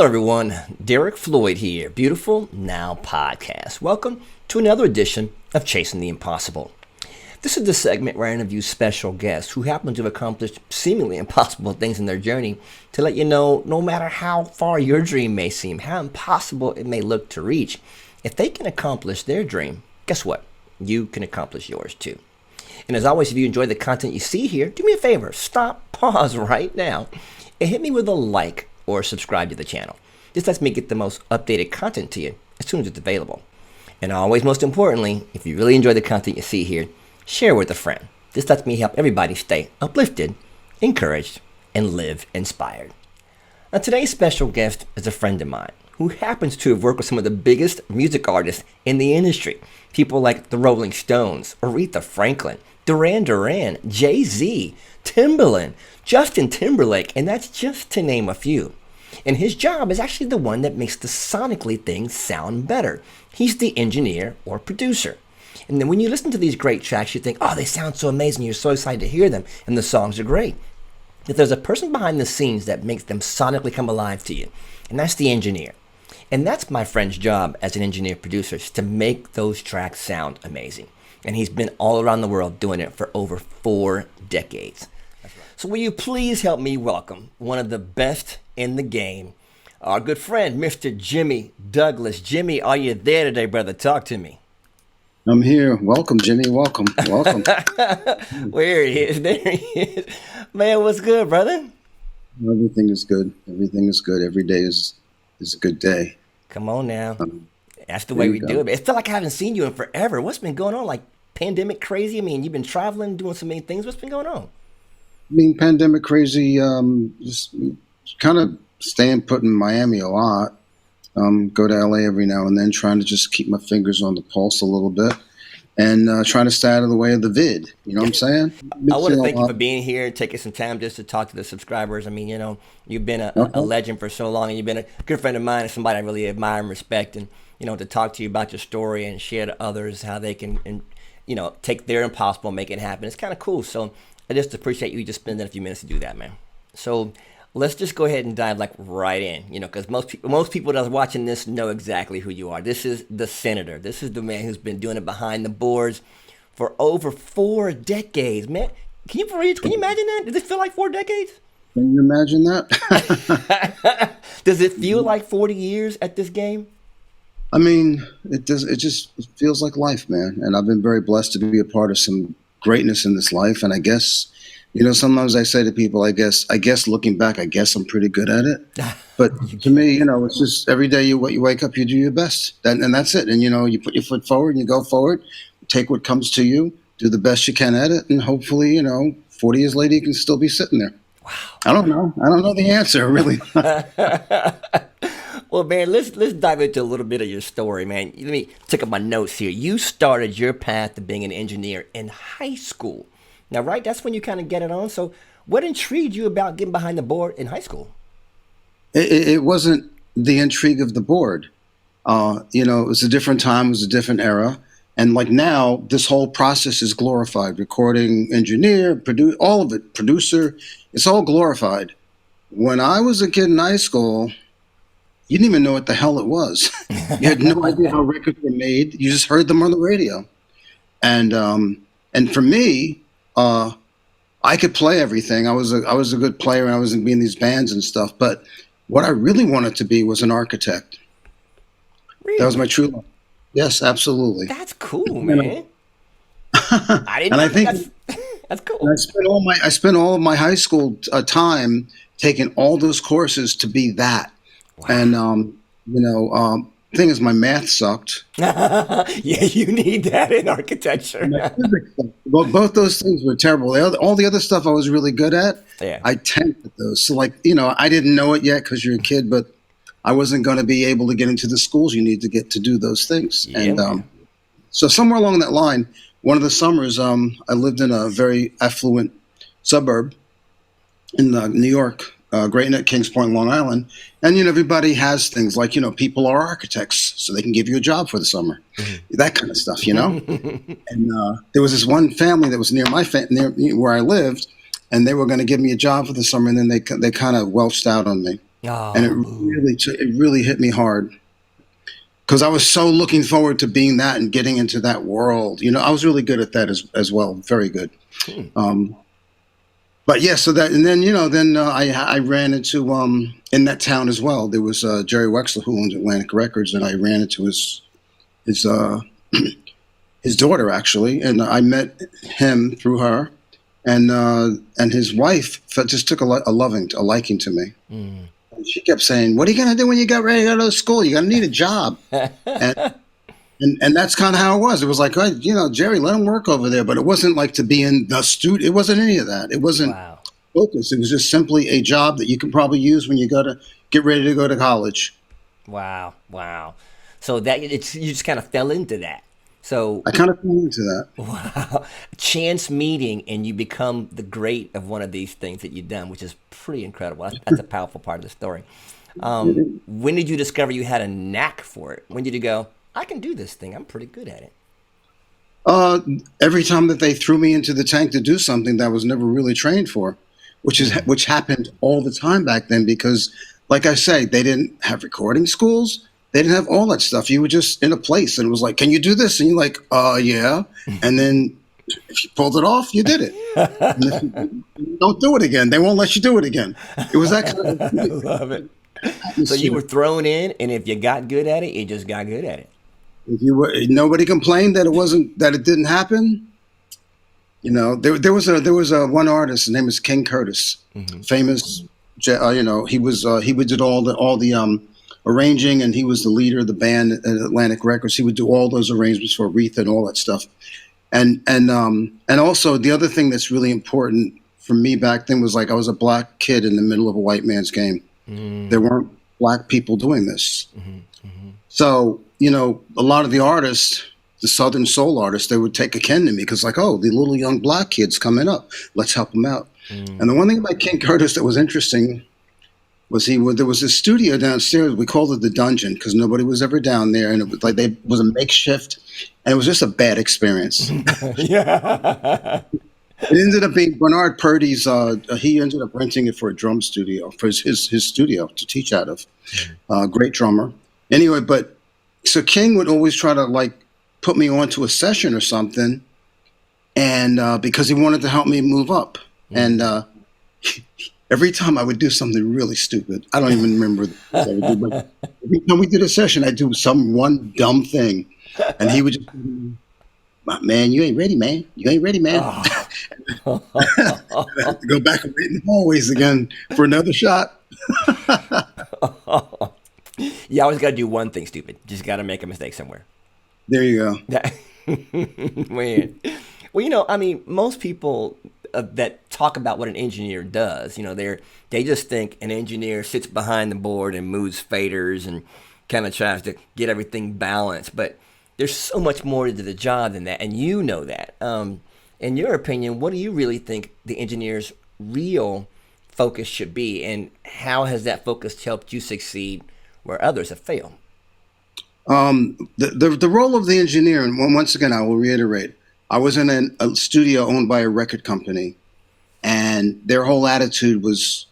Hello, everyone. Derek Floyd here. Beautiful Now Podcast. Welcome to another edition of Chasing the Impossible. This is the segment where I interview special guests who happen to have accomplished seemingly impossible things in their journey to let you know no matter how far your dream may seem, how impossible it may look to reach, if they can accomplish their dream, guess what? You can accomplish yours too. And as always, if you enjoy the content you see here, do me a favor, stop, pause right now, and hit me with a like or subscribe to the channel. This lets me get the most updated content to you as soon as it's available. And always, most importantly, if you really enjoy the content you see here, share with a friend. This lets me help everybody stay uplifted, encouraged, and live inspired. Now, today's special guest is a friend of mine who happens to have worked with some of the biggest music artists in the industry. People like the Rolling Stones, Aretha Franklin, Duran Duran, Jay-Z, Timbaland, Justin Timberlake, and that's just to name a few. And his job is actually the one that makes the sonically things sound better. He's the engineer or producer. And then when you listen to these great tracks, you think, oh, they sound so amazing. You're so excited to hear them, and the songs are great. But there's a person behind the scenes that makes them sonically come alive to you, and that's the engineer. And that's my friend's job as an engineer producer, is to make those tracks sound amazing. And he's been all around the world doing it for over 4 decades. So will you please help me welcome one of the best in the game, our good friend, Mr. Jimmy Douglas. Jimmy, are you there today, brother? Talk to me. I'm here. Welcome, Jimmy. Welcome. Welcome. Where he is. There he is. Man, what's good, brother? Everything is good. Everything is good. Every day is a good day. Come on now. That's the way we do it. It felt like I haven't seen you in forever. What's been going on? Like pandemic crazy? I mean, you've been traveling, doing so many things. What's been going on? I mean, pandemic crazy, just kind of staying put in Miami a lot. Go to LA every now and then, trying to just keep my fingers on the pulse a little bit and trying to stay out of the way of the vid. You know what I'm saying? I want to thank you for being here, taking some time just to talk to the subscribers. I mean, you know, you've been a legend for so long, and you've been a good friend of mine and somebody I really admire and respect. And, you know, to talk to you about your story and share to others how they can, you know, take their impossible and make it happen. It's kind of cool. So I just appreciate you just spending a few minutes to do that, man. So let's just go ahead and dive like right in, you know, because most people that's watching this know exactly who you are. This is the senator. This is the man who's been doing it behind the boards for over 4 decades, man. Can you imagine that? Does it feel like 4 decades? Can you imagine that? Does it feel like 40 years at this game? I mean, it does. It feels like life, man. And I've been very blessed to be a part of some greatness in this life. And I guess, you know, sometimes I say to people, I guess looking back, I guess I'm pretty good at it. But to me, you know, it's just every day you wake up, you do your best, and that's it. And, you know, you put your foot forward and you go forward, take what comes to you, do the best you can at it. And hopefully, you know, 40 years later, you can still be sitting there. Wow. I don't know the answer, really. Well, man, let's dive into a little bit of your story, man. Let me take up my notes here. You started your path to being an engineer in high school. Now, right, that's when you kind of get it on. So what intrigued you about getting behind the board in high school? It wasn't the intrigue of the board. You know, it was a different time, it was a different era. And like now, this whole process is glorified. Recording engineer, all of it, producer, it's all glorified. When I was a kid in high school, you didn't even know what the hell it was. You had no idea how records were made. You just heard them on the radio. And for me, I could play everything. I was a good player, and I was in these bands and stuff. But what I really wanted to be was an architect. Really? That was my true love. Yes, absolutely. That's cool, man. I didn't. And I think that's cool. I spent all of my high school time taking all those courses to be that. Wow. And you know, thing is, my math sucked. Yeah, you need that in architecture. Well, both those things were terrible. All the other stuff I was really good at, yeah. I tempted those. So, like, you know, I didn't know it yet because you're a kid, but I wasn't going to be able to get into the schools you need to get to do those things. Yeah, and so somewhere along that line, one of the summers, I lived in a very affluent suburb in New York. Great Neck, Kings Point, Long Island. And, you know, everybody has things like, you know, people are architects, so they can give you a job for the summer, that kind of stuff, you know. And there was this one family that was near where I lived, and they were going to give me a job for the summer, and then they kind of welched out on me. And Oh, boo. it really hit me hard because I was so looking forward to being that and getting into that world. I was really good at that as well, very good. Hmm. Um, but yeah, so that, and then I ran into in that town as well. There was Jerry Wexler who owned Atlantic Records, and I ran into his his daughter actually, and I met him through her, and his wife just took a liking to me. Mm. And she kept saying, "What are you gonna do when you get ready to go to school? You're gonna need a job." And and that's kind of how it was. It was like, "Hey, Jerry, let him work over there," but it wasn't like to be in the studio. It wasn't any of that. It wasn't Wow. focus. It was just simply a job that you can probably use when you go to get ready to go to college. Wow. Wow. So you just kind of fell into that. So I kind of fell into that. wow, chance meeting and you become the great of one of these things that you've done, which is pretty incredible. That's a powerful part of the story. When did you discover you had a knack for it? When did you go, I can do this thing. I'm pretty good at it. Uh, every time that they threw me into the tank to do something that I was never really trained for, Mm. which happened all the time back then because, like I say, they didn't have recording schools. They didn't have all that stuff. You were just in a place, and it was like, "Can you do this?" And you're like, yeah." And then if you pulled it off, you did it. And if you don't do it again, they won't let you do it again. It was that kind of I love it. So you were atmosphere. thrown in, and if you got good at it, you just got good at it. If you were, nobody complained that it didn't happen. There was a one artist. His name is King Curtis, Hmm. famous. He did all the arranging, and he was the leader of the band at Atlantic Records. He would do all those arrangements for Aretha and all that stuff. And also the other thing that's really important for me back then was like I was a black kid in the middle of a white man's game. Mm. There weren't black people doing this. Hmm. Hmm. So, a lot of the artists, the Southern soul artists, they would take a kin to me because, like, oh, the little young black kid's coming up. Let's help him out. And the Mm. one thing about King Curtis that was interesting was there was this studio downstairs. We called it the dungeon because nobody was ever down there, and it was like they was a makeshift, and it was just a bad experience. Yeah. It ended up being Bernard Purdy's. He ended up renting it for a drum studio for his studio to teach out of. Great drummer. Anyway, but so King would always try to like put me onto a session or something, and because he wanted to help me move up, and Mm. every time I would do something really stupid. I don't even remember what I would do, but every time we did a session, I'd do some one dumb thing, and he would just, man, you ain't ready, man. You ain't ready, man. Oh. I have to go back and wait in the hallways again for another shot. You always got to do one thing stupid. Just got to make a mistake somewhere. There you go. That, man. Well, I mean, most people that talk about what an engineer does, they just think an engineer sits behind the board and moves faders and kind of tries to get everything balanced. But there's so much more to the job than that, and you know that. In your opinion, what do you really think the engineer's real focus should be, and how has that focus helped you succeed where others have failed? The role of the engineer, and once again, I will reiterate, I was in a studio owned by a record company, and their whole attitude was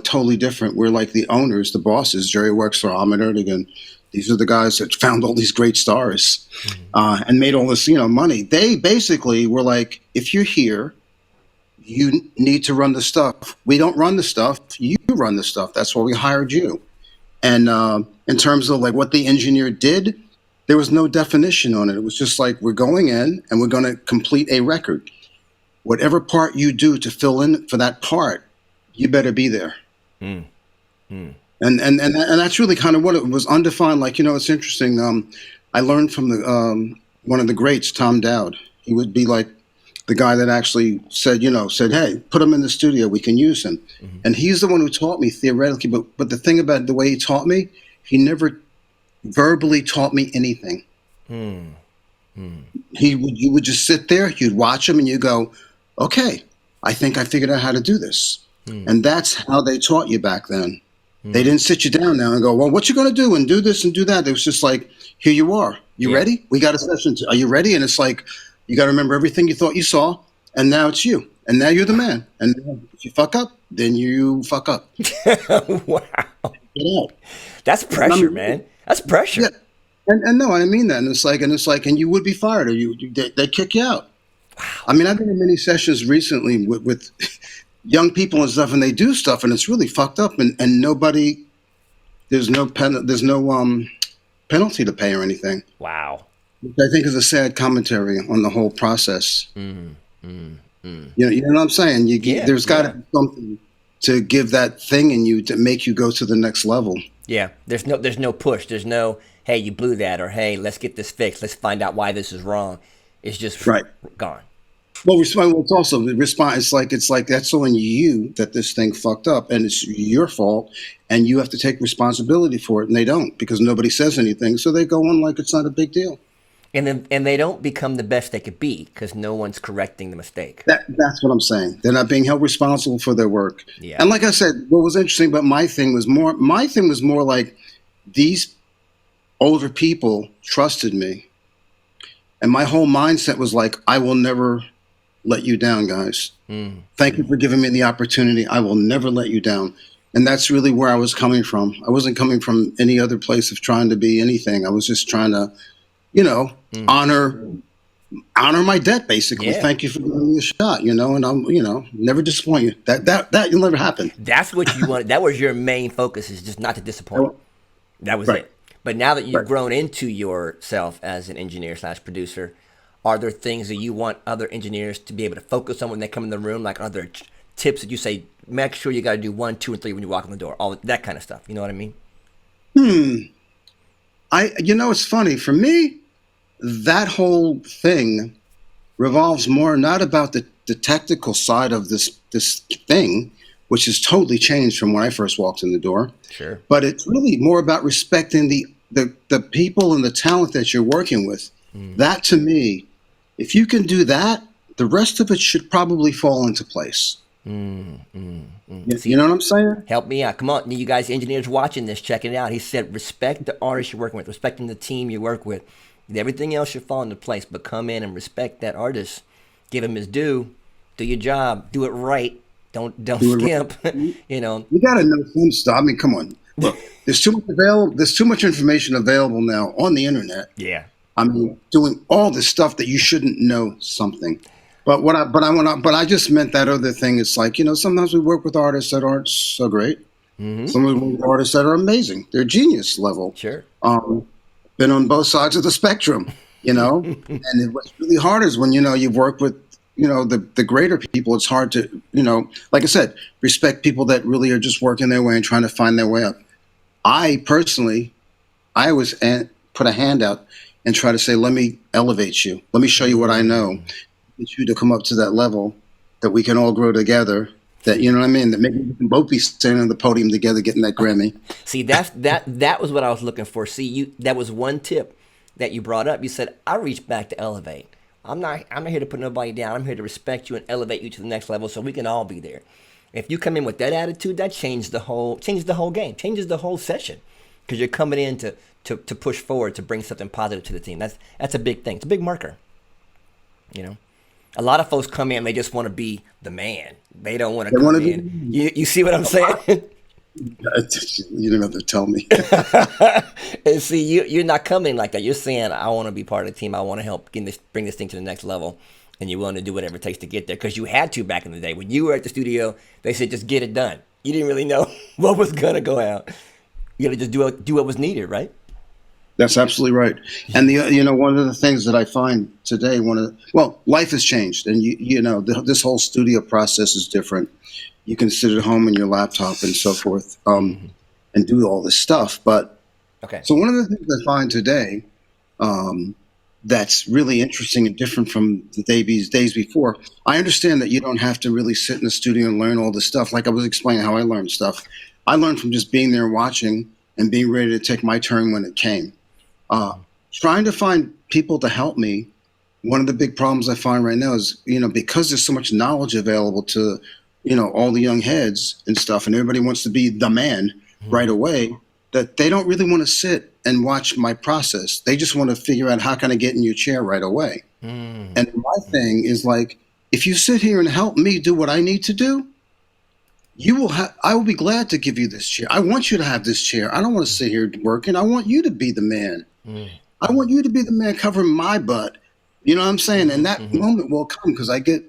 totally different. We're like the owners, the bosses, Jerry Wexler, Ahmet Ertegun. These are the guys that found all these great stars Mhm. and made all this, money. They basically were like, if you're here, you need to run the stuff. We don't run the stuff. You run the stuff. That's why we hired you. And in terms of like what the engineer did, there was no definition on it. It was just like we're going in and we're going to complete a record. Whatever part you do to fill in for that part, you better be there. Mm. Mm. And that's really kind of what it was undefined. Like it's interesting. I learned from the one of the greats, Tom Dowd. He would be like the guy that actually said, hey, put him in the studio. We can use him. Mhm. And he's the one who taught me theoretically. But the thing about the way he taught me, he never verbally taught me anything. Mm. Mm. You would just sit there, you'd watch him, and you go, okay, I think I figured out how to do this. Mm. And that's how they taught you back then. They Mm. didn't sit you down now and go, well, what you going to do and do this and do that. It was just like, here you are. You Yeah. ready? We got a session. Are you ready? And it's like, you got to remember everything you thought you saw. And now it's you. And now you're the man. And if you fuck up, then you fuck up. Wow. Get out. That's And pressure, I'm, man. That's yeah, pressure. and no, I mean that. And it's like, and you would be fired, or they kick you out. I mean, I've been in many sessions recently with young people and stuff, and they do stuff, and it's really fucked up, and nobody, there's no penalty to pay or anything, Wow. which I think is a sad commentary on the whole process. Mm, mm, mm. You know what I'm saying? Yeah, There's got to yeah. be something to give that thing in you to make you go to the next level. Yeah. There's no push. There's no, hey, you blew that, or hey, let's get this fixed. Let's find out why this is wrong. It's just Right. gone. Well, it's also respond. It's like that's on you that this thing fucked up, and it's your fault, and you have to take responsibility for it. And they don't, because nobody says anything, so they go on like it's not a big deal. And they don't become the best they could be because no one's correcting the mistake. That's what I'm saying. They're not being held responsible for their work. Yeah. And like I said, what was interesting about my thing was more like these older people trusted me, and my whole mindset was like, I will never let you down, guys. Thank you for giving me the opportunity. I will never let you down. And that's really where I was coming from. I wasn't coming from any other place of trying to be anything. I was just trying to, honor my debt, basically. Yeah. Thank you for giving me a shot, and I'm, never disappoint you. That will never happen. That's what you wanted. That was your main focus, is just not to disappoint. That was Right. it. But now that you've Right. grown into yourself as an engineer / producer, are there things that you want other engineers to be able to focus on when they come in the room? Like, are there tips that you say, make sure you got to do 1, 2, and 3 when you walk in the door? All that kind of stuff. You know what I mean? It's funny for me. That whole thing revolves more not about the technical side of this thing, which has totally changed from when I first walked in the door. Sure. But it's really more about respecting the people and the talent that you're working with. That, to me, if you can do that, the rest of it should probably fall into place. You know what I'm saying? Help me out. Come on, you guys, engineers watching this, checking it out. He said, respect the artist you're working with, respecting the team you work with. Everything else should fall into place, but come in and respect that artist. Give him his due. Do your job. Do it right. Don't Do it skimp. right. You know. You got to know some stuff. I mean, come on. Look, there's too much information available now on the internet. Yeah. I mean, doing all this stuff that you shouldn't know something. But I just meant that other thing. It's like, sometimes we work with artists that aren't so great. Sometimes we work with artists that are amazing. They're genius level. Sure. Been on both sides of the spectrum, and what's really hard is when, you've worked with, the greater people. It's hard to, like I said, respect people that really are just working their way and trying to find their way up. I personally, I always put a hand out and try to say, let me elevate you. Let me show you what I know. Get you to come up to that level that we can all grow together. That, you know what I mean? That maybe we can both be standing on the podium together getting that Grammy. See, that was what I was looking for. See, that was one tip that you brought up. You said, I reach back to elevate. I'm not here to put nobody down. I'm here to respect you and elevate you to the next level so we can all be there. If you come in with that attitude, that changes the whole game, changes the whole session, because you're coming in to push forward, to bring something positive to the team. That's a big thing. It's a big marker. A lot of folks come in, they just want to be the man. They don't want to come in. You see what I'm saying? You don't have to tell me. And see, you're not coming like that. You're saying, I want to be part of the team. I want to help bring this thing to the next level. And you're willing to do whatever it takes to get there, because you had to back in the day. When you were at the studio, they said, just get it done. You didn't really know what was going to go out. You got to just do what was needed, right? That's absolutely right. And one of the things that I find today, life has changed, and this whole studio process is different. You can sit at home on your laptop and so forth, and do all this stuff. But okay. So one of the things I find today, that's really interesting and different from the days before. I understand that you don't have to really sit in the studio and learn all this stuff. Like I was explaining how I learned stuff. I learned from just being there and watching and being ready to take my turn when it came. Trying to find people to help me. One of the big problems I find right now is, because there's so much knowledge available to, all the young heads and stuff, and everybody wants to be the man right away, that they don't really want to sit and watch my process. They just want to figure out, how can I get in your chair right away? And my thing is like, if you sit here and help me do what I need to do, I will be glad to give you this chair. I want you to have this chair. I don't want to sit here working. I want you to be the man. I want you to be the man covering my butt. You know what I'm saying? And that moment will come because I get,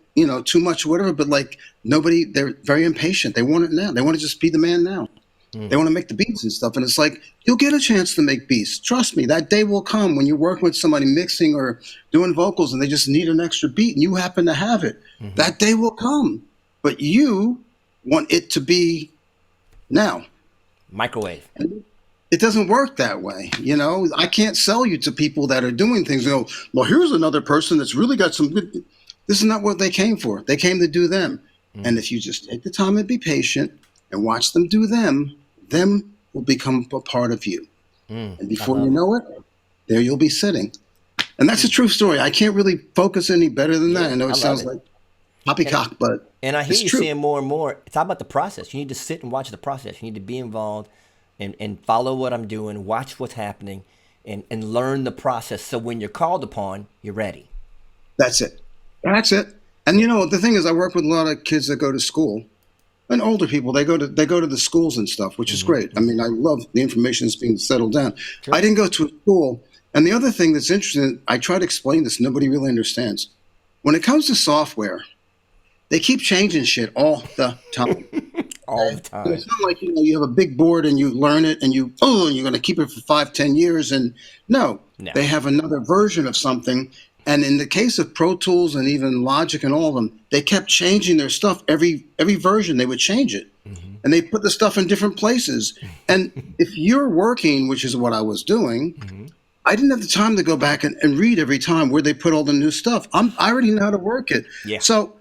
too much or whatever, but like they're very impatient. They want it now. They want to just be the man now. They want to make the beats and stuff. And it's like, you'll get a chance to make beats. Trust me, that day will come when you're working with somebody mixing or doing vocals and they just need an extra beat and you happen to have it. That day will come. But you want it to be now. Microwave. And it doesn't work that way. I can't sell you to people that are doing things and go, well, here's another person that's really got some good. This is not what they came for. They came to do them. And if you just take the time and be patient and watch them do them will become a part of you. And before you know it, there you'll be sitting. And that's a true story. I can't really focus any better than that. I know it sounds like poppycock, but and I hear you true. saying more and more, it's all about the process. You need to sit and watch the process. You need to be involved and follow what I'm doing, watch what's happening, and learn the process. So when you're called upon, you're ready. That's it. That's it. And the thing is, I work with a lot of kids that go to school. And older people, they go to the schools and stuff, which is great. I mean, I love the information that's being settled down. Sure. I didn't go to a school. And the other thing that's interesting, I try to explain this, nobody really understands. When it comes to software, they keep changing shit all the time. All the time. It's not like, you have a big board and you learn it and you're going to keep it for 5-10 years. And no, they have another version of something. And in the case of Pro Tools and even Logic and all of them, they kept changing their stuff. Every version, they would change it. And they put the stuff in different places. And if you're working, which is what I was doing, I didn't have the time to go back and read every time where they put all the new stuff. I already know how to work it. Yeah. So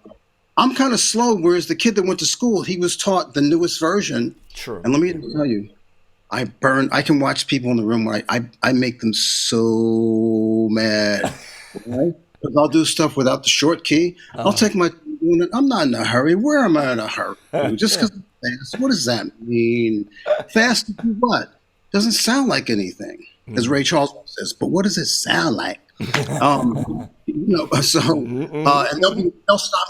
I'm kind of slow, whereas the kid that went to school, he was taught the newest version. Sure. And let me tell you, I can watch people in the room where I make them so mad. Right? Because I'll do stuff without the short key. I'll take my time. I'm not in a hurry. Where am I in a hurry? Just because I'm fast. What does that mean? Fast to do what? Doesn't sound like anything, as Ray Charles says. But what does it sound like? And they'll stop me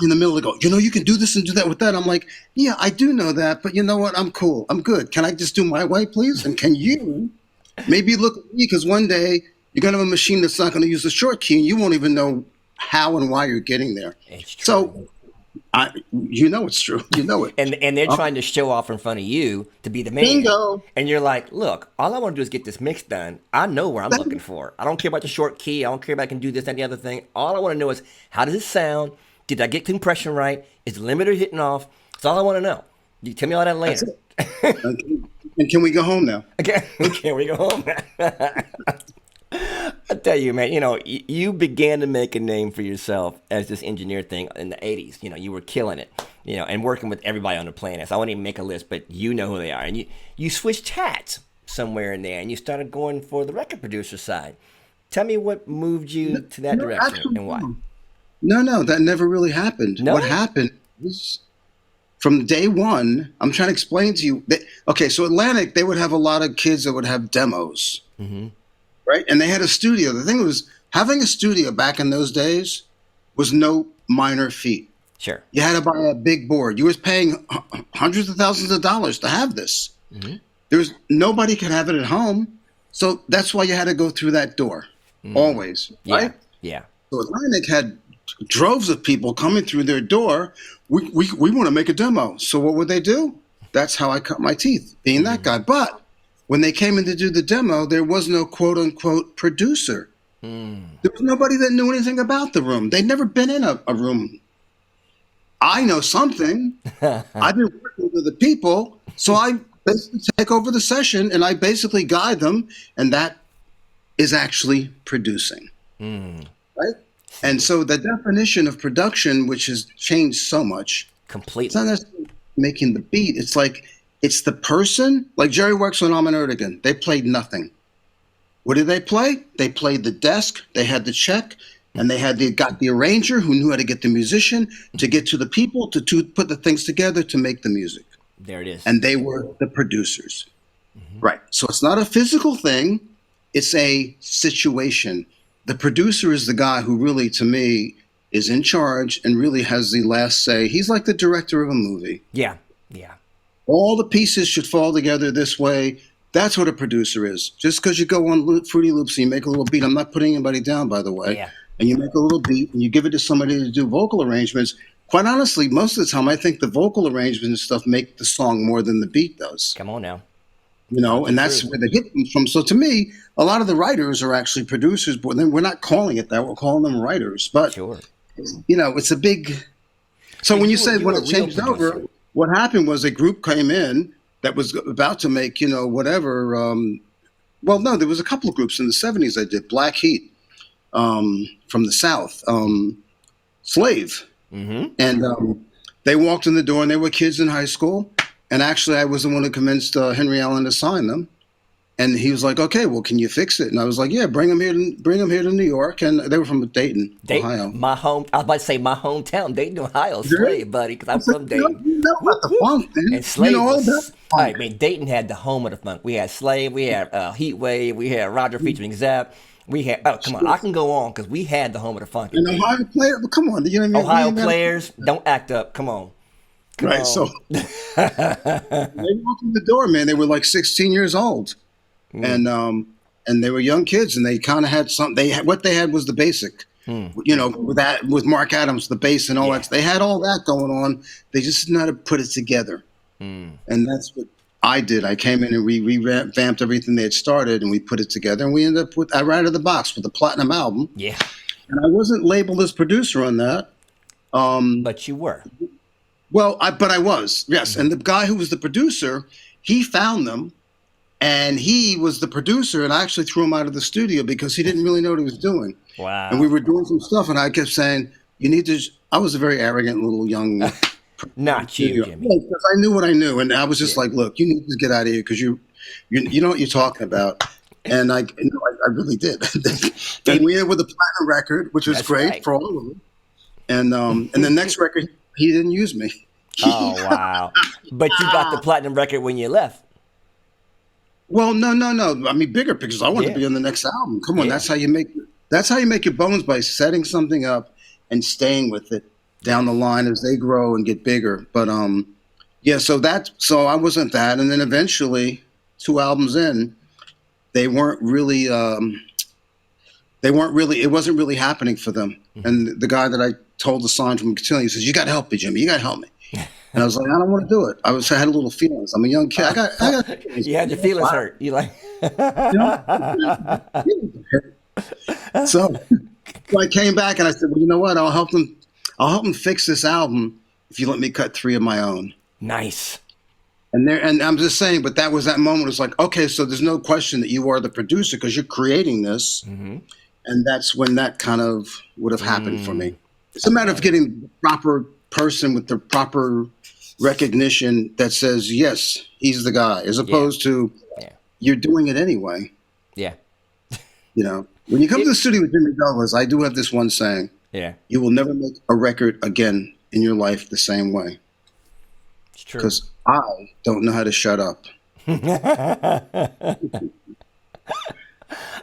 in the middle and go, you can do this and do that with that. I'm like, yeah, I do know that, but you know what? I'm cool. I'm good. Can I just do my way, please? And can you maybe look at me? Because one day you're going to have a machine that's not going to use the short key, and you won't even know how and why you're getting there. It's true. So, it's true. You know it. And they're trying to show off in front of you to be the man. Bingo. And you're like, look, all I want to do is get this mix done. I know where I'm looking for. I don't care about the short key. I don't care if I can do this and the other thing. All I want to know is, how does it sound? Did I get compression right? Is the limiter hitting off? That's all I want to know. You tell me all that later. And can we go home now? Can we go home now? I tell you, man, you began to make a name for yourself as this engineer thing in the 80s. You were killing it, and working with everybody on the planet. So I won't even make a list, but you know who they are. And you switched hats somewhere in there, and you started going for the record producer side. Tell me what moved you to that direction, actually, and why. No, that never really happened. No? What happened was, from day one, I'm trying to explain to you. So Atlantic, they would have a lot of kids that would have demos. Right? And they had a studio. The thing was, having a studio back in those days was no minor feat. Sure. You had to buy a big board. You was paying hundreds of thousands of dollars to have this. Nobody could have it at home. So that's why you had to go through that door. Always. Right? Yeah. So Atlantic had droves of people coming through their door. We want to make a demo. So what would they do? That's how I cut my teeth, being that guy. But when they came in to do the demo, there was no quote-unquote producer. There was nobody that knew anything about the room. They'd never been in a room. I know something. I've been working with the people, so I basically take over the session, and I basically guide them, and that is actually producing. Right? And so the definition of production, which has changed so much, completely. It's not necessarily making the beat. It's like, it's the person, like Jerry Works on Almond Erdogan. They played nothing. What did they play? They played the desk. They had the check, and they got the arranger who knew how to get the musician to get to the people to put the things together to make the music. There it is. And they were the producers. Right. So it's not a physical thing. It's a situation. The producer is the guy who really, to me, is in charge and really has the last say. He's like the director of a movie. Yeah. all the pieces should fall together this way. That's what a producer is. Just because you go on Fruity Loops and you make a little beat, I'm not putting anybody down, by the way, Yeah. and you make a little beat and you give it to somebody to do vocal arrangements. Quite honestly, most of the time, I think the vocal arrangements and stuff make the song more than the beat does. Come on now. And that's where the hit comes from. So to me, a lot of the writers are actually producers, but then we're not calling it that. We're calling them writers. But, Sure. It's a big... So when you said when it changed over, what happened was a group came in that was about to make, whatever. Well, no, there was a couple of groups in the 70s that did Black Heat from the South, Slave. Mm-hmm. And they walked in the door and they were kids in high school. And actually, I was the one who convinced Henry Allen to sign them. And he was like, "Okay, well, can you fix it?" And I was like, "Yeah, bring them here to New York." And they were from Dayton, Ohio. I was about to say my hometown, Dayton, Ohio. Slave, buddy, because I'm from Dayton. You know about the funk, man. And Slave all about the funk. I mean, Dayton had the home of the funk. We had Slave, we had Heat Wave, we had Roger featuring Zapp. We had, come on, I can go on because we had the home of the funk. And Ohio players, come on, you know what I mean? Ohio players, don't act up. Come on. Right, so they walked in the door, man. They were like 16 years old. And they were young kids, and they kind of had something. What they had was the basic, with Mark Adams, the bass and all that. They had all that going on. They just didn't know how to put it together, and that's what I did. I came in and we revamped everything they had started, and we put it together, and we ended up with right out of the box with the platinum album. Yeah, and I wasn't labeled as producer on that, but you were. Well, but I was, yes. And the guy who was the producer, he found them. And he was the producer, and I actually threw him out of the studio because he didn't really know what he was doing. Wow. And we were doing some stuff, and I kept saying, "You need to." I was a very arrogant little young. Not you, Jimmy. Because I knew what I knew, and I was just like, "Look, you need to get out of here because you know what you're talking about." And I really did. And we ended with a platinum record, which was great for all of them. And the next record, he didn't use me. Oh wow! But you got the platinum record when you left. Well, no. I mean, bigger pictures. I want to be on the next album. Come on, that's how you make your bones, by setting something up and staying with it down the line as they grow and get bigger. But so I wasn't that, and then eventually, 2 albums in, they weren't really. It wasn't really happening for them. Mm-hmm. And the guy that I told to sign from Cotillion, he says, "You got to help me, Jimmy. You got to help me." And I was like, "I don't want to do it." I had a little feelings. I'm a young kid. I got you had your feelings hurt. You like So I came back and I said, "Well, you know what? I'll help them fix this album if you let me cut 3 of my own." Nice. And I'm just saying, but that was that moment. It's like, okay, so there's no question that you are the producer because you're creating this. Mm-hmm. And that's when that kind of would have happened for me. It's a matter of getting the proper person with the proper recognition that says, yes, he's the guy, as opposed to you're doing it anyway. Yeah. When you come to the studio with Jimmy Douglas, I do have this one saying. Yeah. You will never make a record again in your life the same way. It's true. Because I don't know how to shut up.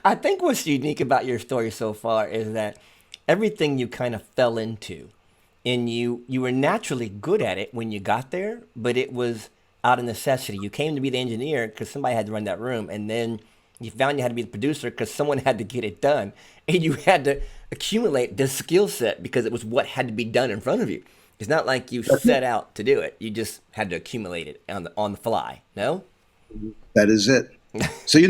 I think what's unique about your story so far is that everything you kind of fell into, and you were naturally good at it when you got there, but it was out of necessity. You came to be the engineer because somebody had to run that room, and then you found you had to be the producer because someone had to get it done, and you had to accumulate this skill set because it was what had to be done in front of you. It's not like you set out to do it. You just had to accumulate it on the fly. No? That is it. So,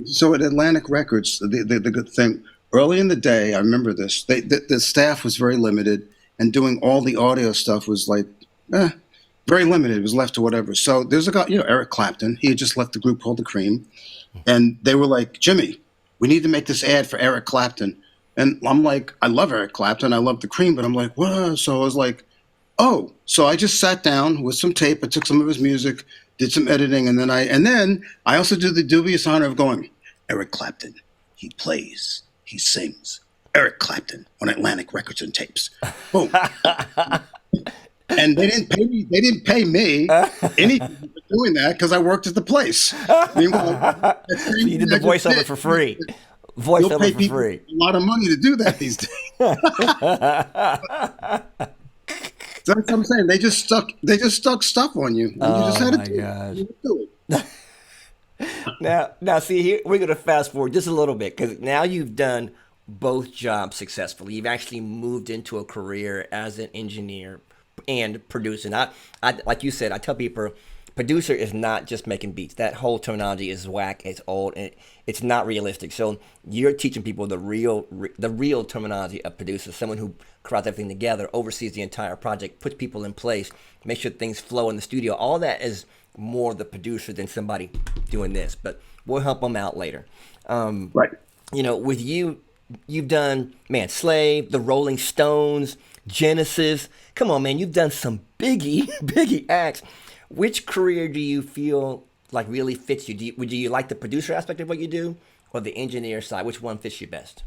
so at Atlantic Records, the good thing, early in the day, I remember this, the staff was very limited, and doing all the audio stuff was like, very limited. It was left to whatever. So there's a guy, Eric Clapton. He had just left the group called The Cream. And they were like, "Jimmy, we need to make this ad for Eric Clapton." And I'm like, I love Eric Clapton. I love The Cream. But I'm like, what? So I was like, oh. So I just sat down with some tape. I took some of his music, did some editing. And then I also did the dubious honor of going, Eric Clapton, he plays, he sings. Eric Clapton on Atlantic Records and Tapes. Boom. And they didn't pay me. They didn't pay me anything for doing that because I worked at the place. Meanwhile, you did the voiceover for free. Voiceover for free. A lot of money to do that these days. That's what I'm saying. They just stuck stuff on you, and you just Oh had to my do it. gosh. You had to do Now, see here, we're gonna fast forward just a little bit because now you've done both jobs successfully. You've actually moved into a career as an engineer and producer. And like you said, I tell people, producer is not just making beats. That whole terminology is whack. It's old. And it's not realistic. So you're teaching people the real terminology of producer. Someone who crowds everything together, oversees the entire project, puts people in place, makes sure things flow in the studio. All that is more the producer than somebody doing this, but we'll help them out later. Um, it. Right. with you, you've done, man, Slave, the Rolling Stones, Genesis. Come on, man, you've done some biggie, biggie acts. Which career do you feel like really fits you? Do you like the producer aspect of what you do or the engineer side? Which one fits you best?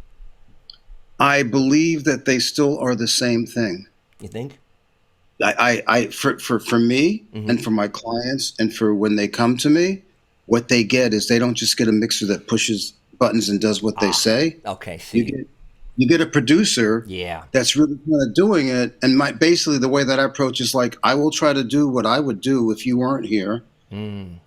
I believe that they still are the same thing. You think? For me Mm-hmm. and for my clients and for when they come to me, what they get is they don't just get a mixer that pushes buttons and does what they Ah, say. okay, You see. get you get a producer Yeah. that's really kind of doing it. And my basically the way that I approach is like I will try to do what I would do if you weren't here. Mm,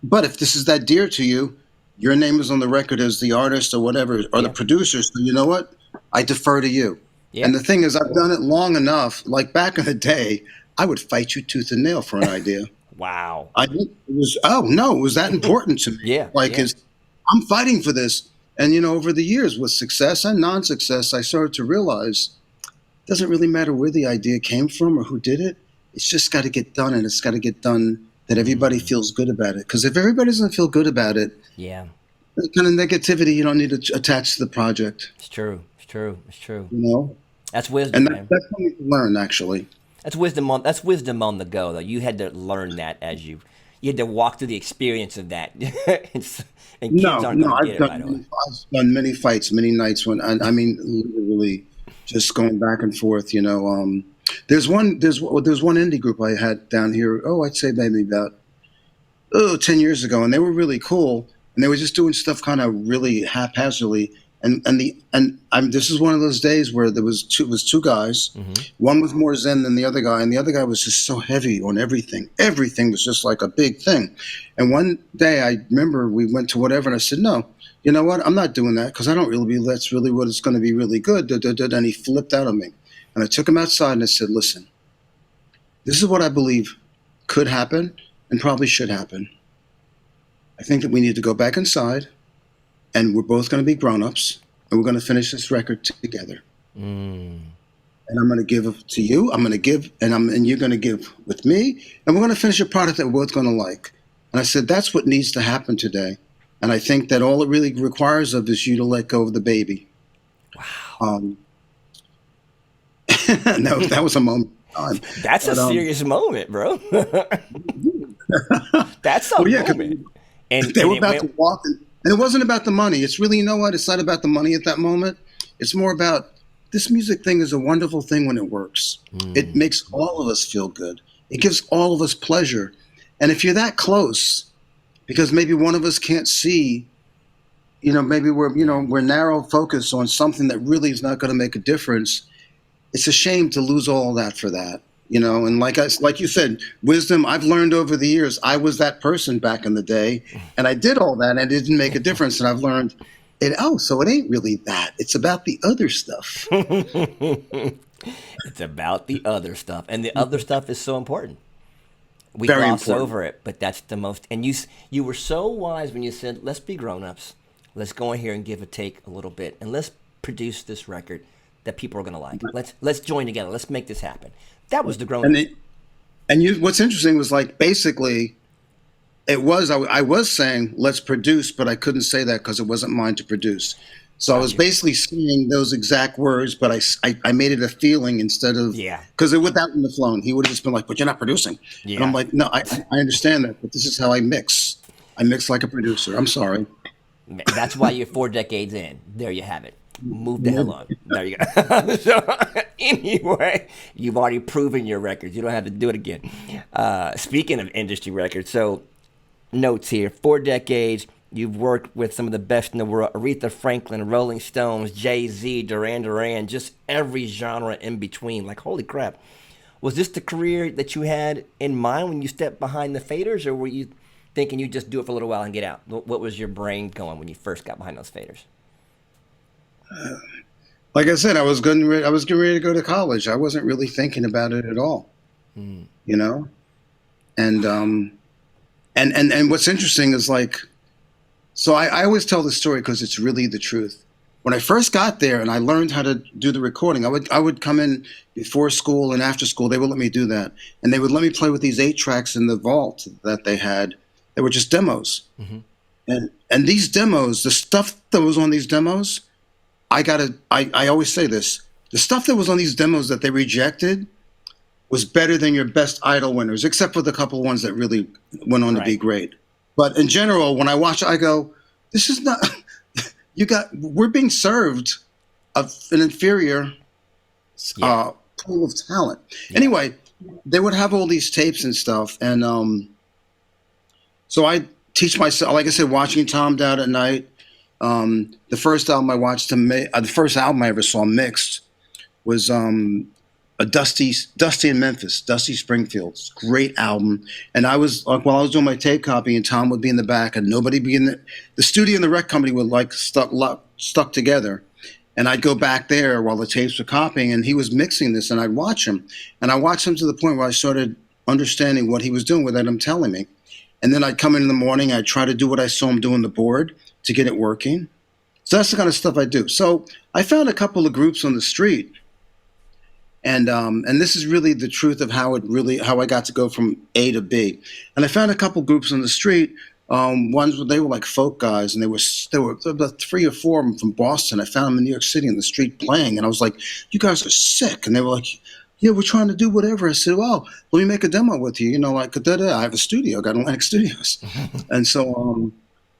But if this is that dear to you, your name is on the record as the artist or whatever or the yeah. producer. So you know what? I defer to you. Yeah. And the thing is, I've done it long enough. Like back in the day, I would fight you tooth and nail for an idea. Wow. It was oh no, it was that important to me. Yeah. Like Yeah. is I'm fighting for this. And over the years with success and non-success, I started to realize it doesn't really matter where the idea came from or who did it. It's just got to get done, and it's got to get done that everybody Mm, feels good about it. Because if everybody doesn't feel good about it, yeah. that kind of negativity you don't need to attach to the project. It's true. It's true. It's true. You know, That's and wisdom, man. that's something to learn actually. That's wisdom on the go though. You had to learn that you had to walk through the experience of that. And kids No, aren't no, going to get it right away. I've done many fights, many nights when I mean literally just going back and forth. There's one indie group I had down here. Oh, I'd say maybe about 10 years ago, and they were really cool, and they were just doing stuff kind of really haphazardly. And this is one of those days where there was two guys. Hmm. One was more zen than the other guy, and the other guy was just so heavy on everything. Everything was just like a big thing. And one day I remember we went to whatever, and I said, "No, you know what? I'm not doing that because I don't really believe that's really what it's going to be really good." Da, da, da, da. And he flipped out on me, and I took him outside and I said, "Listen, this is what I believe could happen and probably should happen. I think that we need to go back inside, and we're both going to be grown-ups, and we're going to finish this record together. Mm, And I'm going to give to you. I'm going to give, and you're going to give with me, and we're going to finish a product that we're both going to like." And I said, "That's what needs to happen today. And I think that all it really requires of is you to let go of the baby." wow. Um, no, that was a moment in time. That's a But serious moment, bro. That's a well, yeah, because moment. And they and were it about went to walk, and it wasn't about the money. It's really, you know what? It's not about the money at that moment. It's more about this music thing is a wonderful thing when it works. It mm, makes all of us feel good. It gives all of us pleasure. And if you're that close, because maybe one of us can't see, maybe we're, yeah. we're narrow focus on something that really is not going to make a difference. It's a shame to lose all that for that. And like you said, wisdom I've learned over the years. I was that person back in the day, and I did all that, and it didn't make a difference. And I've learned it. Oh, so it ain't really that. It's about the other stuff. It's about the other stuff, and the other stuff is so important. We Very gloss important. over it, but that's the most. And you were so wise when you said, "Let's be grown-ups. Let's go in here and give a take a little bit, and let's produce this record that people are gonna like. Let's join together. Let's make this happen." That was the And grown-up. it, and what's interesting was like basically I was saying let's produce, but I couldn't say that because it wasn't mine to produce. So I Got was you. basically saying those exact words, but I made it a feeling instead of Yeah, because it would that wouldn't have flown. He would have just been like, "But you're not producing," and I'm yeah. like, "No, I understand that, but this is how I mix. I mix like a producer. I'm sorry." That's why you're 4 decades in. There you have it. Move the hell on. There you go. So, anyway, you've already proven your records. You don't have to do it again. Speaking of industry records, so notes here: 4 decades. You've worked with some of the best in the world: Aretha Franklin, Rolling Stones, Jay Z, Duran Duran, just every genre in between. Like holy crap! Was this the career that you had in mind when you stepped behind the faders, or were you thinking you just do it for a little while and get out? What was your brain going when you first got behind those faders? Like I said, I was getting ready to go to college. I wasn't really thinking about it at all, you know. And and what's interesting is like, so I always tell this story because it's really the truth. When I first got there and I learned how to do the recording, I would come in before school and after school. They would let me do that, and they would let me play with these 8 tracks in the vault that they had. They were just demos, and these demos, the stuff that was on these demos, I always say this: the stuff that was on these demos that they rejected was better than your best Idol winners, except for the couple ones that really went on to be great. But in general, when I watch it, I go, "This is not." We're being served an inferior pool of talent. Yeah. Anyway, they would have all these tapes and stuff, and so I teach myself. Like I said, watching Tom Dowd at night. The first album I watched the first album I ever saw mixed was a Dusty in Memphis, Dusty Springfield's great album. And I was like, while I was doing my tape copy, and Tom would be in the back, and nobody be in the studio and the rec company were like stuck together. And I'd go back there while the tapes were copying, and he was mixing this, and I'd watch him. And I watched him to the point where I started understanding what he was doing without him telling me. And then I'd come in the morning, I'd try to do what I saw him do on the board to get it working. So that's the kind of stuff I do. So I found a couple of groups on the street, and this is really the truth of how I got to go from A to B. And I found a couple groups on the street. They were like folk guys, and there were about 3 or 4 of them from Boston. I found them in New York City in the street playing, and I was like, "You guys are sick." And they were like, "Yeah, we're trying to do whatever." I said, "Well, let me make a demo with you. You know, like I have a studio, I got Atlantic Studios." And so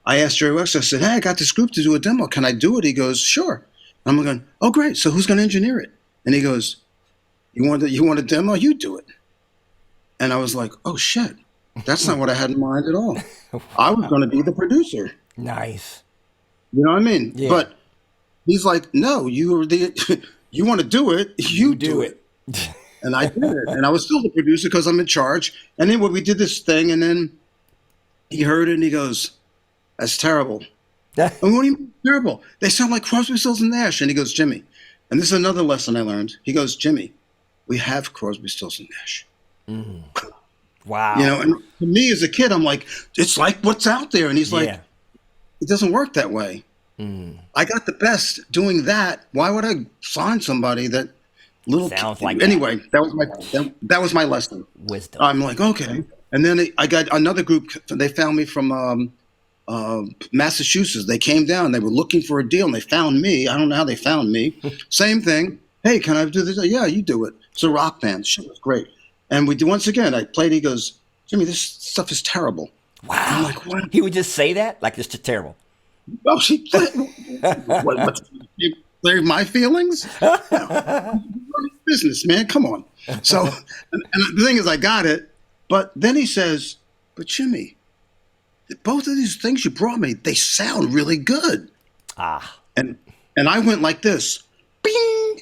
I asked Jerry Wexler, I said, "Hey, I got this group to do a demo. Can I do it?" He goes, "Sure." And I'm going, "Oh, great. So who's going to engineer it?" And he goes, You want a demo? You do it." And I was like, "Oh, shit. That's not what I had in mind at all. I was going to be the producer." Nice. You know what I mean? Yeah. But he's like, "No, you want to do it, you do it." And I did it. And I was still the producer because I'm in charge. And then we did this thing, and then he heard it, and he goes, "That's terrible." And what do you mean terrible? They sound like Crosby, Stills, and Nash. And he goes, "Jimmy," and this is another lesson I learned. He goes, "Jimmy, we have Crosby, Stills, and Nash." Wow. You know, and to me as a kid, I'm like, it's like what's out there. And he's like, it doesn't work that way. I got the best doing that. Why would I sign somebody that little sounds like anyway? That was my lesson. Wisdom. I'm like, okay. And then I got another group. They found me from Massachusetts. They came down. They were looking for a deal, and they found me. I don't know how they found me. Same thing. "Hey, can I do this?" "Yeah, you do it." It's a rock band. Shit was great. And we do once again. I played. He goes, "Jimmy, this stuff is terrible." Wow. I'm like, "What?" He would just say that? Like, it's just terrible. Oh, what, clear my feelings? Business, man. Come on. So, and the thing is, I got it. But then he says, "But Jimmy, both of these things you brought me, they sound really good." And I went like this. Bing.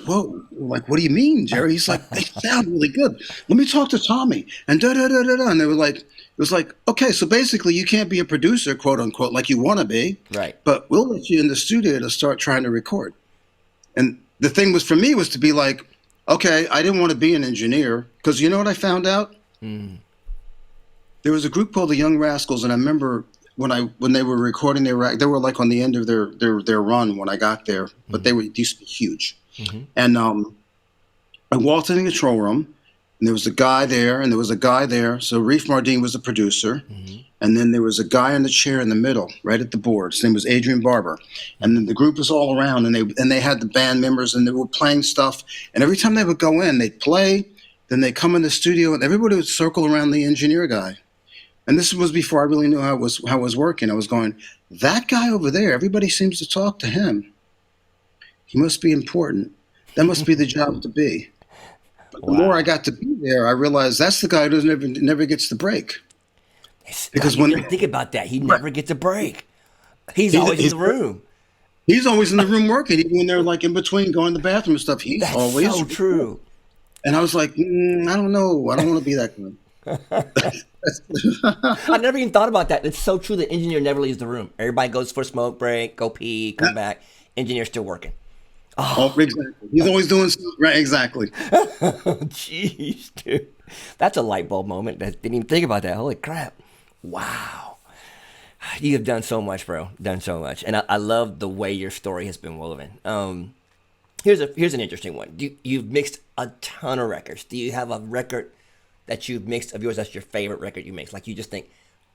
Whoa, like, what do you mean, Jerry? He's like, "They sound really good. Let me talk to Tommy." And And they were like, it was like, okay, so basically you can't be a producer, quote unquote, like you want to be. Right. But we'll let you in the studio to start trying to record. And the thing was for me was to be like, okay, I didn't want to be an engineer because you know what I found out? There was a group called the Young Rascals, and I remember when they were recording, they were like on the end of their run when I got there, but they used to be huge. And I walked in the control room, and there was a guy there, and there was a guy there. So Reef Mardine was the producer, and then there was a guy in the chair in the middle, right at the board. His name was Adrian Barber, and then the group was all around, and they had the band members, and they were playing stuff. And every time they would go in, they'd play, then they'd come in the studio, and everybody would circle around the engineer guy. And this was before I really knew how it was working. I was going, that guy over there, everybody seems to talk to him. He must be important. That must be the job to be. But the more I got to be there, I realized that's the guy who never gets the break. Because when you think about that, he never gets a break. He's always in the room. He's always in the room working, even when they're like in between going to the bathroom and stuff. He's always so true. And I was like, I don't know. I don't want to be that guy. I never even thought about that. It's so true. The engineer never leaves the room. Everybody goes for a smoke break, go pee, come back. Engineer's still working. Oh, exactly. He's always doing something. Right, exactly. Jeez, dude. That's a light bulb moment. That didn't even think about that. Holy crap. Wow. You have done so much, bro. Done so much. And I love the way your story has been woven. Here's an interesting one. You've mixed a ton of records. Do you have a record that you've mixed of yours that's your favorite record you mixed? Like you just think,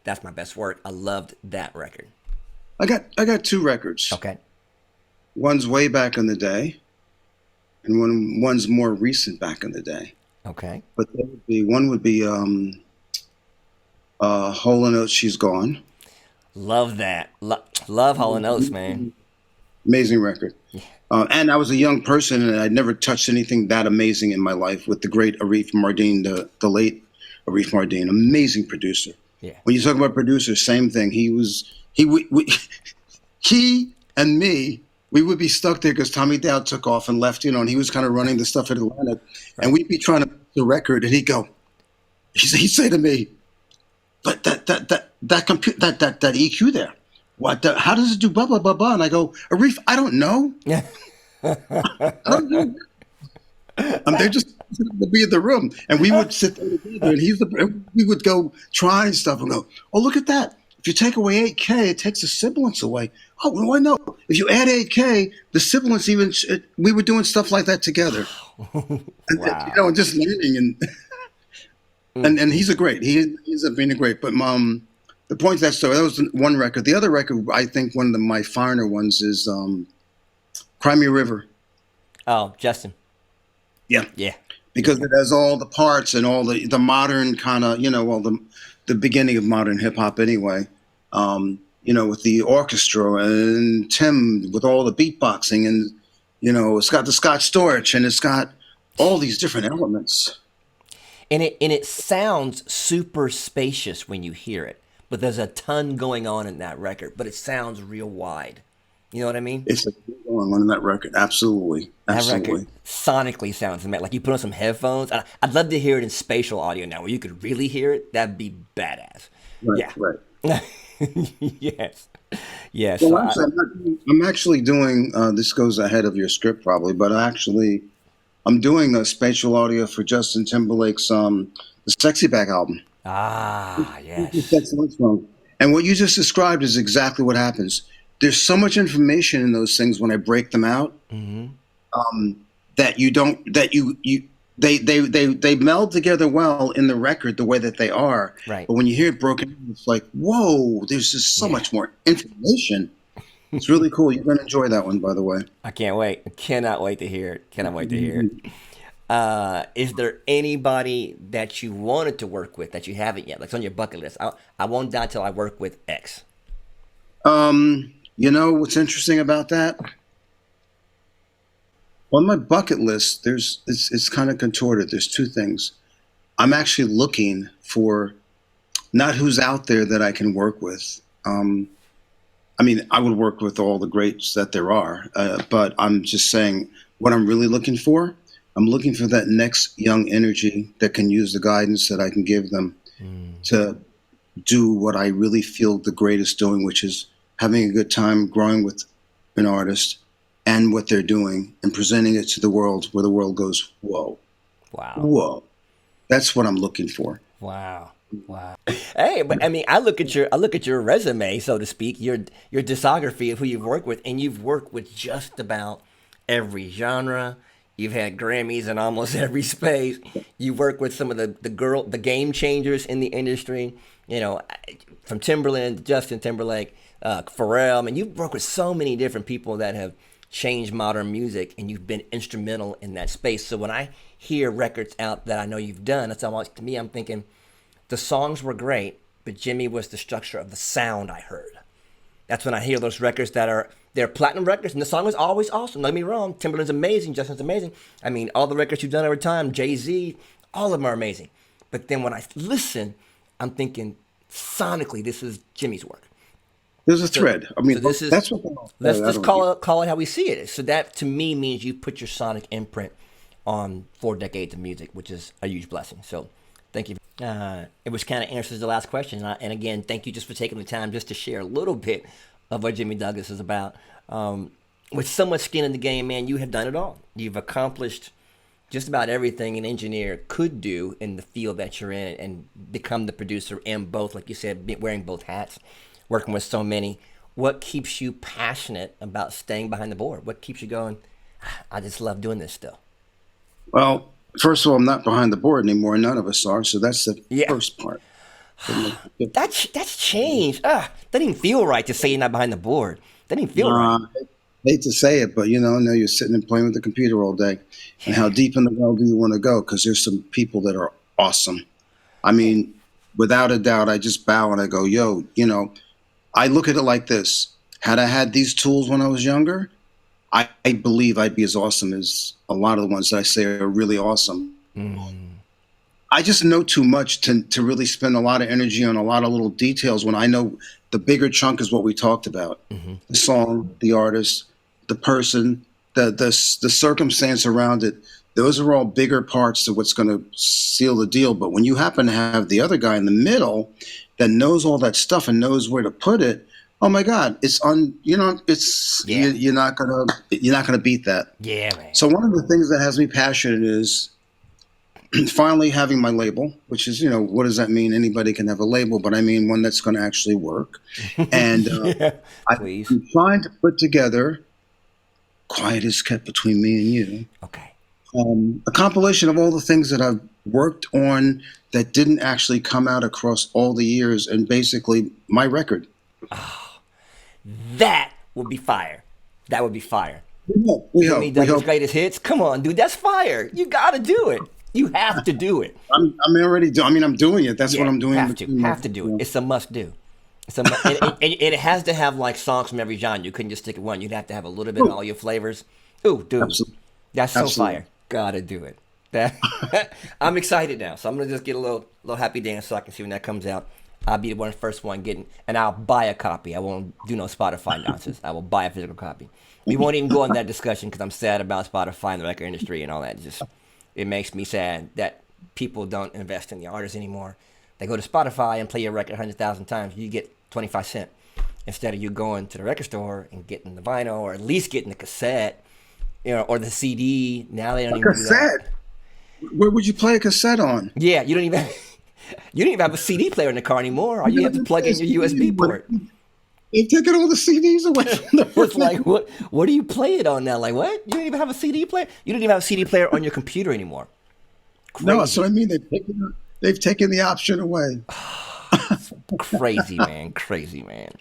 that's my best work. I loved that record. I got two records. Okay. One's way back in the day, and one's more recent back in the day. Okay. But one would be Hole and Oates, She's Gone. Love that. Love Hall and Oates, man. Amazing record. And I was a young person, and I'd never touched anything that amazing in my life with the great Aretha Mardin, the late Aretha Mardin, amazing producer. Yeah. When you talk about producers, same thing. He and me, we would be stuck there because Tommy Dowd took off and left, and he was kind of running the stuff at Atlantic, and we'd be trying to make the record, and he'd say to me, "But that EQ there, how does it do blah blah blah blah?" And I go, "Arif, I don't know. Yeah. I don't know. They're just to be in the room." And we would sit there together, and we would go try stuff and go, "Oh, look at that. If you take away 8K, it takes the sibilance away. Oh, well, I know. If you add 8K, the sibilance we were doing stuff like that together." And, Wow. and just learning and he's he ends up being a great. But the point of that story, that was one record. The other record, I think one of my finer ones is Cry Me a River. Oh, Justin. Yeah. Yeah. Because it has all the parts and all the modern kind of, all the beginning of modern hip hop anyway. With the orchestra and Tim with all the beatboxing and, it's got the Scott Storch and it's got all these different elements. And it sounds super spacious when you hear it, but there's a ton going on in that record, but it sounds real wide. You know what I mean? It's going on in that record. Absolutely. That record sonically sounds amazing. Like you put on some headphones. I'd love to hear it in spatial audio now where you could really hear it. That'd be badass. Right, Yeah. right. Yes. Yes. Well, I'm actually doing, this goes ahead of your script probably, but I'm doing a spatial audio for Justin Timberlake's the Sexy Back album. Yes. Excellent song. And what you just described is exactly what happens. There's so much information in those things when I break them out that you don't they meld together well in the record the way that they are. Right. But when you hear it broken, it's like, whoa, there's just so much more information. It's really cool. You're going to enjoy that one, by the way. I can't wait. I cannot wait to hear it. Cannot wait to hear it. Is there anybody that you wanted to work with that you haven't yet? Like it's on your bucket list. I won't die till I work with X. What's interesting about that? On my bucket list, it's kind of contorted. There's two things. I'm actually looking for not who's out there that I can work with. I would work with all the greats that there are, but I'm just saying what I'm really looking for. I'm looking for that next young energy that can use the guidance that I can give them to do what I really feel the greatest doing, which is having a good time growing with an artist and what they're doing and presenting it to the world where the world goes, whoa. Wow. Whoa. That's what I'm looking for. Wow. Hey, but I look at your resume, so to speak, your discography of who you've worked with, and you've worked with just about every genre. You've had Grammys in almost every space. You work with some of the game changers in the industry. From Timberland to Justin Timberlake, Pharrell. You've worked with so many different people that have changed modern music, and you've been instrumental in that space. So when I hear records out that I know you've done, it's almost, to me, I'm thinking the songs were great, but Jimmy was the structure of the sound I heard. That's when I hear those records they're platinum records, and the song is always awesome. Don't get me wrong, Timberland's amazing, Justin's amazing. All the records you've done over time, Jay-Z, all of them are amazing. But then when I listen, I'm thinking sonically, this is Jimmy's work. There's a thread. Let's just call it how we see it. So that to me means you put your sonic imprint on 4 decades of music, which is a huge blessing. So thank you. It was kind of answers the last question. And again, thank you just for taking the time just to share a little bit of what Jimmy Douglas is about. With so much skin in the game, man, you have done it all. You've accomplished just about everything an engineer could do in the field that you're in, and become the producer in both, like you said, wearing both hats, working with so many. What keeps you passionate about staying behind the board? What keeps you going, I just love doing this still? Well, first of all, I'm not behind the board anymore. None of us are. So that's the Yeah. first part. That's changed. That didn't feel right to say you're not behind the board. That didn't feel right. I hate to say it, but now you're sitting and playing with the computer all day. And how deep in the well do you want to go? Because there's some people that are awesome. I mean, without a doubt, I just bow and I go, yo, I look at it like this. Had I had these tools when I was younger, I believe I'd be as awesome as a lot of the ones that I say are really awesome. I just know too much to really spend a lot of energy on a lot of little details when I know the bigger chunk is what we talked about. The song, the artist, the person, the circumstance around it. Those are all bigger parts of what's going to seal the deal. But when you happen to have the other guy in the middle that knows all that stuff and knows where to put it, oh my God, Yeah. you're not gonna beat that. Yeah, man. So one of the things that has me passionate is finally having my label, which is, what does that mean? Anybody can have a label, but I mean one that's going to actually work. And Yeah, please. I'm trying to put together, quiet is kept between me and you, Okay. a compilation of all the things that I've worked on that didn't actually come out across all the years, and basically my record. That would be fire. That would be fire. We Jimmy hope. Douglas greatest hits. Come on, dude. That's fire. You got to do it. You have to do it. I'm doing it. That's what I'm doing. Have to do it. It's a must do. And it has to have like songs from every genre. You couldn't just stick at one. You'd have to have a little bit of all your flavors. Ooh, dude, Absolutely. that's so Absolutely. fire. Gotta do it. That I'm excited now. So I'm gonna just get a little happy dance so I can see when that comes out. I'll be the first one getting, and I'll buy a copy. I won't do no Spotify nonsense. I will buy a physical copy. We won't even go on that discussion because I'm sad about Spotify and the record industry and all that. It makes me sad that people don't invest in the artists anymore. They go to Spotify and play your record 100,000 times. You get 25 cents instead of you going to the record store and getting the vinyl, or at least getting the cassette, or the CD. Now they don't even do that. Cassette? Where would you play a cassette on? Yeah, you don't even have a CD player in the car anymore. All you have to plug in your USB port. They've taken all the CDs away from the It's like, what do you play it on now? Like, what? You don't even have a CD player? You don't even have a CD player on your computer anymore. Crazy. No, so I mean they've taken the option away. Crazy, man. Crazy, man.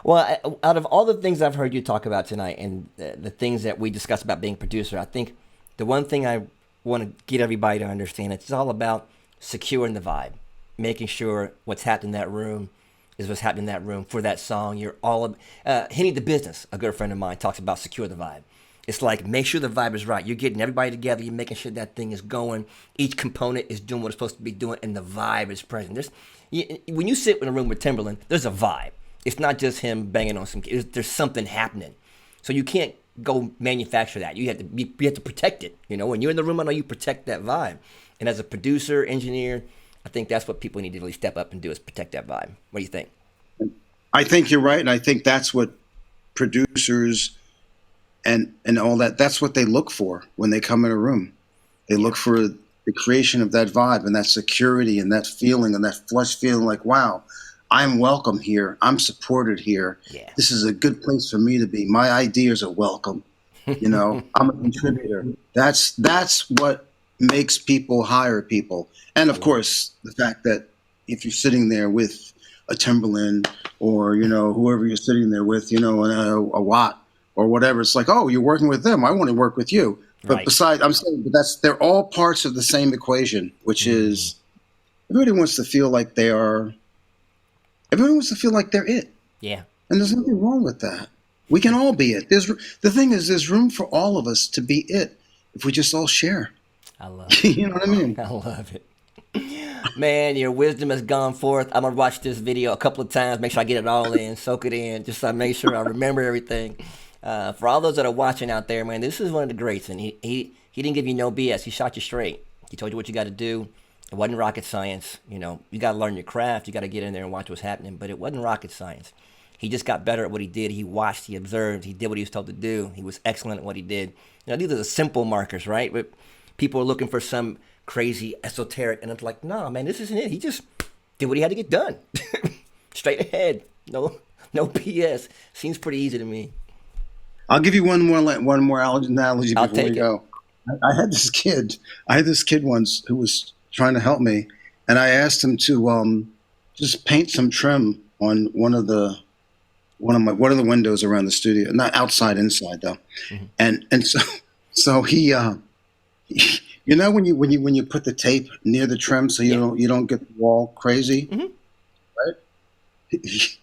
Well, out of all the things I've heard you talk about tonight, and the things that we discussed about being a producer, I think the one thing I want to get everybody to understand, it's all about securing the vibe, making sure what's happening in that room is what's happening in that room for that song. You're all Henny the Business, a good friend of mine, talks about secure the vibe. It's like, make sure the vibe is right. You're getting everybody together. You're making sure that thing is going. Each component is doing what it's supposed to be doing, and the vibe is present. When you sit in a room with Timberland, there's a vibe. It's not just him banging on some. There's something happening. So you can't go manufacture that. You have to protect it. When you're in the room, I know you protect that vibe. And as a producer, engineer, I think that's what people need to really step up and do, is protect that vibe. What do you think? I think you're right, and I think that's what producers and all that's what they look for when they come in a room. They look for the creation of that vibe and that security and that feeling and that flush feeling like, wow, I'm welcome here. I'm supported here. Yeah. This is a good place for me to be. My ideas are welcome. I'm a contributor. That's what makes people hire people. And of course, the fact that if you're sitting there with a Timberland or, whoever you're sitting there with, a Watt or whatever, it's like, oh, you're working with them. I want to work with you. But Right. They're all parts of the same equation, which is everybody wants to feel like they're it. Yeah. And there's nothing wrong with that. We can all be it. The thing is, there's room for all of us to be it if we just all share. I love it. You know what I mean? I love it. Man, your wisdom has gone forth. I'm going to watch this video a couple of times, make sure I get it all in, soak it in, just to make sure I remember everything. For all those that are watching out there, man, this is one of the greats, and he didn't give you no BS. He shot you straight. He told you what you got to do. It wasn't rocket science. You know, you got to learn your craft. You got to get in there and watch what's happening. But it wasn't rocket science. He just got better at what he did. He watched, he observed, he did what he was told to do. He was excellent at what he did. You know, these are the simple markers, right? But people are looking for some crazy esoteric, and it's like, nah, man, this isn't it. He just did what he had to get done. Straight ahead. No BS. Seems pretty easy to me. I'll give you one more analogy I'll before we take it. go. I had this kid once who was trying to help me, and I asked him to just paint some trim on one of the windows around the studio, not outside, inside though. Mm-hmm. And so he you know when you put the tape near the trim so you don't get the wall crazy, Mm-hmm. right?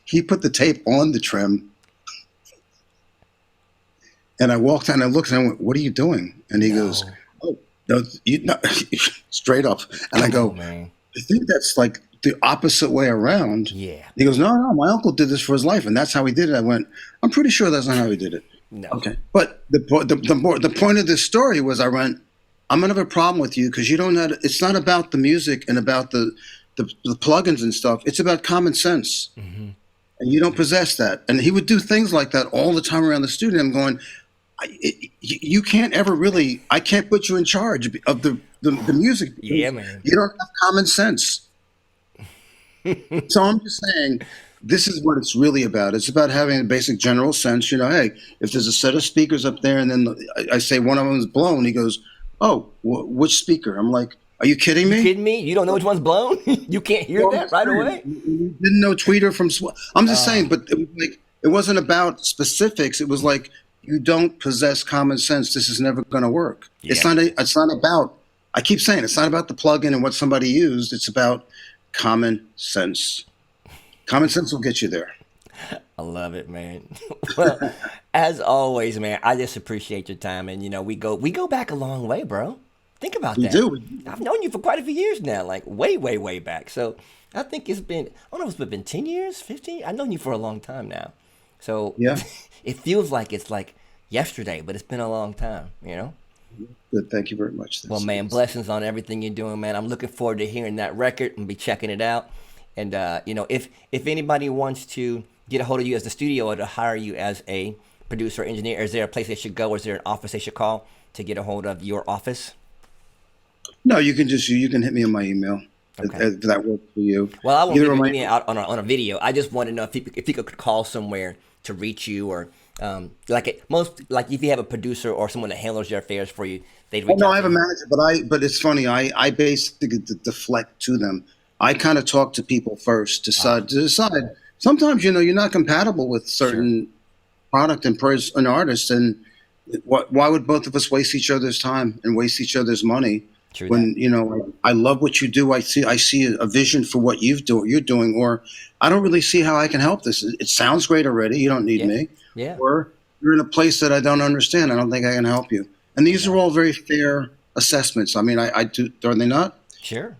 He put the tape on the trim, and I walked out and I looked and I went, "What are you doing?" And he goes, "Oh, no, straight up." And I go, man. "I think that's like the opposite way around." Yeah. He goes, "No, my uncle did this for his life, and that's how he did it." I went, "I'm pretty sure that's not how he did it." No. Okay, but the point of this story was, I went, "I'm gonna have a problem with you because you don't know. It's not about the music and about the plugins and stuff. It's about common sense, Mm-hmm. and you don't possess that." And he would do things like that all the time around the studio. I'm going, you can't ever really. I can't put you in charge of the music. Yeah, man. You don't have common sense. So I'm just saying, this is what it's really about. It's about having a basic general sense. You know, hey, if there's a set of speakers up there, and then I say one of them is blown, he goes, "Oh, which speaker?" I'm like, "Are you kidding me? You kidding me? You don't know which one's blown? You can't hear Well, that right away?" You didn't know Tweeter from I'm just saying, but it wasn't about specifics. It was like, you don't possess common sense. This is never going to work. Yeah. It's not about. I keep saying it's not about the plugin and what somebody used. It's about common sense. Common sense will get you there. I love it, man. Well, as always, man, I just appreciate your time, and you know, we go back a long way, bro. Think about We that. do. I've known you for quite a few years now, like way back. So I think it's been, I don't know if it's been 10 years, 15. I've known you for a long time now. So Yeah. it feels like it's like yesterday, but it's been a long time, you know? Good. Thank you very much. Well, man, blessings on everything you're doing, man. I'm looking forward to hearing that record and be checking it out. And, you know, if anybody wants to get a hold of you as the studio or to hire you as a producer or engineer, is there a place they should go? Or is there an office they should call to get a hold of your office? No, you can hit me on my email. Okay. If that works for you. Well, I won't Either give on you my- any out on a video. I just want to know if you could call somewhere to reach you, or like if you have a producer or someone that handles your affairs for you, they'd reach Oh, no, out I have to a you. manager, but it's funny. I basically deflect to them. I kind of talk to people first to decide. Sometimes, you know, you're not compatible with certain product and an artist, and why would both of us waste each other's time and waste each other's money? True When, you know, I love what you do. I see a vision for what you're doing, or I don't really see how I can help this. It sounds great already. You don't need Yeah. me. Yeah. Or you're in a place that I don't understand. I don't think I can help you. And these are all very fair assessments. I mean, I do. Are they not? Sure.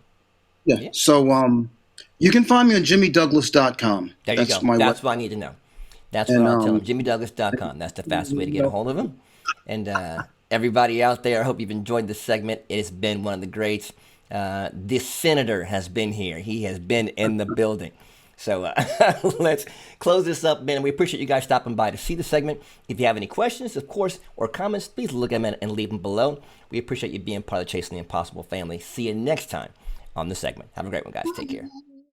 Yeah. Yeah. So you can find me on JimmyDouglas.com. There That's you go. my That's web. what I need to know. That's And what I'll tell them. JimmyDouglas.com. That's the fastest way to get a hold of him. And everybody out there, I hope you've enjoyed this segment. It has been one of the greats. This senator has been here. He has been in the building. So let's close this up, man. We appreciate you guys stopping by to see the segment. If you have any questions, of course, or comments, please look at them and leave them below. We appreciate you being part of the Chasing the Impossible family. See you next time on the segment. Have a great one, guys. Take care.